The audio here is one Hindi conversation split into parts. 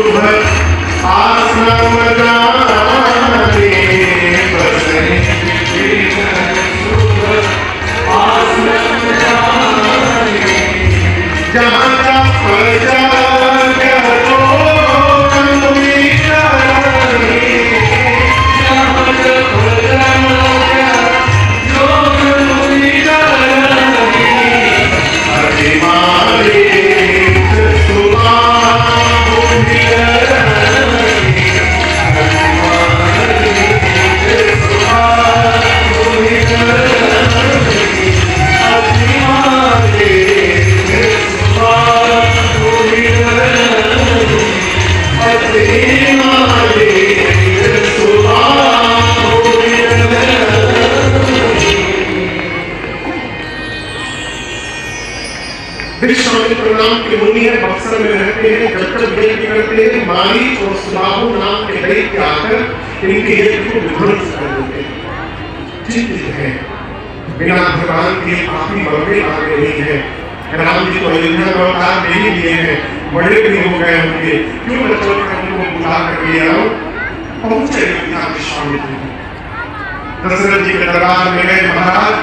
शुभ आश्रम जाने बसहि शुभ आश्रम जाने जहाँ प्रजा नाम के मुनि है, बक्सर में रहते हैं। जब तक यज्ञ करते हैं मारीच और सुबाहु नाम के दैत्य आकर इनके यज्ञ को विध्वंस कर देते हैं। चिंतित है, बिना भगवान के काफी बड़े आ गए है। राम जी को अयोध्या में अवतार दे ही लिए हैं, बड़े भी हो गए होंगे, क्यों न चलकर उनको बुला कर ले आओ। पहुंचे अयोध्या विश्वामित्र दशरथ जी के दरबार में गए। महाराज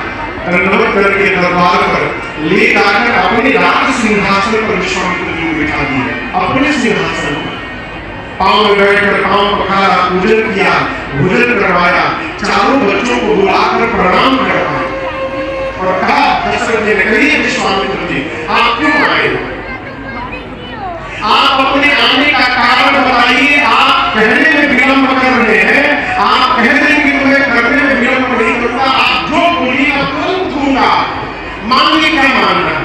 दंडवत करके दरबार पर ले जाकर अपने राज सिंहासन पर विश्वामित्र जी को बिठा दिया। अपने सिंहासन पर पांव में बैठकर पांव पखारा, पूजन किया, भोजन करवाया, चारों बच्चों को बुलाकर प्रणाम करवाया और कहा, दशरथ जी ने कही, विश्वामित्र जी आप क्यों आए हो? आप अपने आने का कारण बताइए। आप कहने में विलंब कर रहे हैं, आप कह रहे हैं कि तुम्हें करने में विलंब नहीं करता, आप जो बोलिएगा तुरंत दूंगा, मांगिए क्या मांगना है।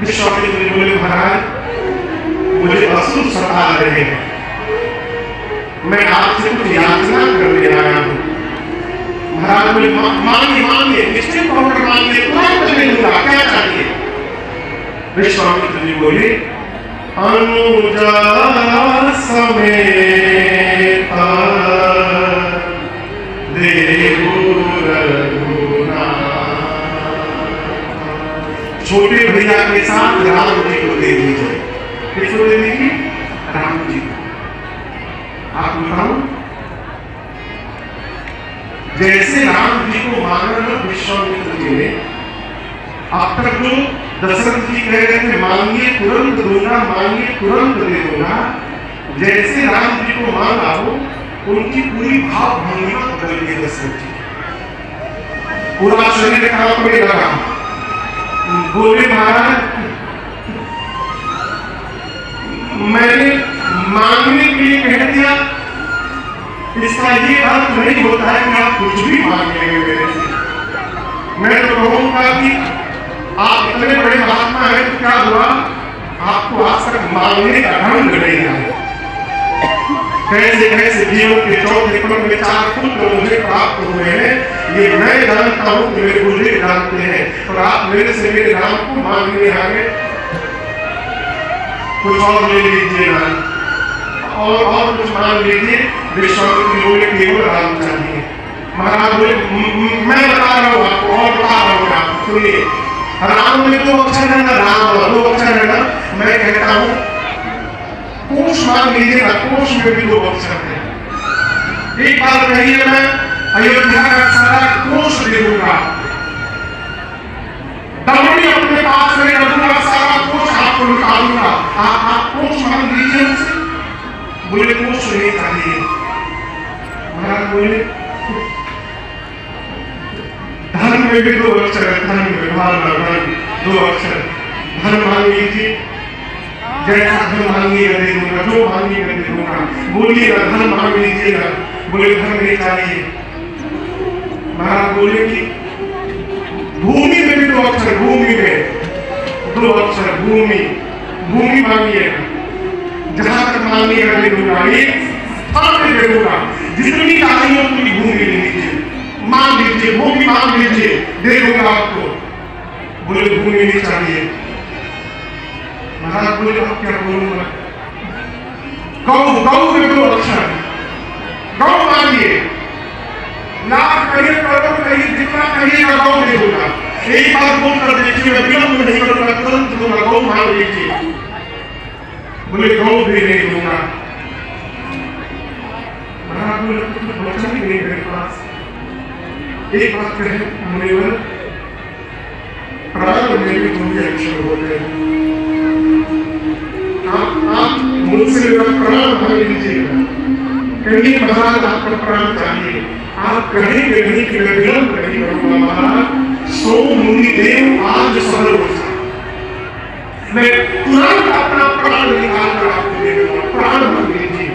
विश्वामित्र बोले, महाराज मुझे असुर सता रहे हैं, मैं आपसे कुछ याचना करने आया हूं। महाराज बोले, मांगिए मांगिए, निश्चित होकर मांगिए, तुरंत ले लूंगा, क्या चाहिए? विश्वामित्र जी बोले, अनुजा समेत छोटे भैया के साथ राम जी को दे दीजिए। किसको दे दीजिए? राम जी को। आप बताओ, जैसे राम जी को मांगना विश्वामित्र जी ने, अब तक जो दशरथ जी कह रहे थे मांगिए तुरंत दूंगा, मांगिए तुरंत दे दूंगा, जैसे राम जी को मांगा हो उनकी पूरी भाव भंगिमा बदल गई। दशरथ जी पूरा शरीर कांपने लगा। बोले, महाराज मैंने मांगने के लिए कह दिया, इसका ये अर्थ नहीं होता है कि आप कुछ भी मांग लेंगे मेरे से। मैं तो कहूंगा कि आप इतने बड़े महात्मा हैं, तो क्या हुआ आपको आज तक मांगने का ढंग नहीं आया। कैसे कैसे जीवन के चौथे पल में 4 पुत्र मुझे प्राप्त हुए हैं, ये मैं जानता हूँ, मेरे गुरुदेव जानते हैं, और आप मेरे से मेरे नाम को मांगने आ गए। कुछ और ले लीजिए ना, और कुछ मांग लीजिए। विश्वामित्र बोले, केवल राम चाहिए। महाराज बोले, मैं बता रहा हूँ आपको, और बता रहा हूँ आपको, सुनिए। राम में 2 अक्षर है ना, राम 2 अक्षर है ना, मैं कहता हूँ कोश मांग लीजिए ना, कोश में भी 2 अक्षर है। एक बार कहिए, मैं अयोध्या का सारा कोश दे दूंगा, दमड़ी अपने पास में रखूंगा, सारा कोश आपको निकालूंगा। आप कोश मांग लीजिए उनसे। बोले, कोश नहीं चाहिए। महाराज बोले, धन में भी 2 अक्षर है, धन में धन 2 अक्षर, धन मांग लीजिए, जैसा धन मांगिएगा दे दूंगा, जो मांगिएगा दे दूंगा। बोलिएगा, धन मांग लीजिएगा। बोले, धन नहीं चाहिए। महाराज बोले कि भूमि में भी 2 अक्षर, भूमि में 2 अक्षर, भूमि, भूमि मांगिएगा, जहां तक मांगिएगा दे दूंगा, एक स्थान में दे दूंगा, जितनी चाहिए उतनी भूमि ले लीजिए, मांग लीजिए, भूमि मांग लीजिए, दे दूंगा आपको। बोले, भूमि नहीं चाहिए। महाराज बोले, अब क्या बोलूंगा? गौ में 2 अक्षर, गौ मांगिए, लाख कहिए, करोड़ कहिए, जितना कहिएगा गौ दे दूंगा। एक बार बोल कर देखिए, विलंब नहीं करूंगा, तुरंत दूंगा, गौ मांग लीजिए। बोले गौ भी नहीं दूंगा। महाराज बोले तो बचा ही नहीं मेरे पास। एक बात कहे मुनिवर, प्राण में भी तुम्हें अक्षर होते हैं, आप मुझसे मेरा प्राण भाग लीजिएगा, कहीं महाराज आपका प्राण चाहिए, आप कहेंगे नहीं कि मैं विलंब नहीं करूंगा महाराज, सो मुनि देव आज सरल हो जाए, मैं तुरंत अपना प्राण निकाल कर आपको दे दूंगा, प्राण भाग लीजिए।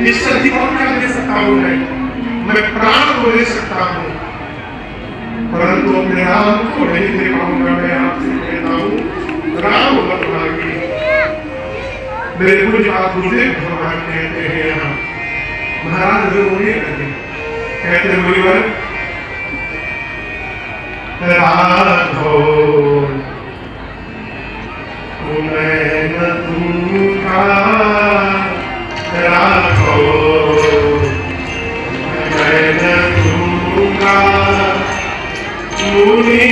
इससे अधिक और क्या दे सकता हूं मैं प्राण को दे सकता हूं, परंतु अपने राम को नहीं दे पाऊंगा। मैं आपसे कहता हूं राम मत मांगिए। मेरे पूज्य आप गुरुदेव भगवान कहते हैं यहाँ, महाराज रोने लगे, कहते मुनिवर राघो मैं न दूंगा, राघो मैं न दूंगा, मुनि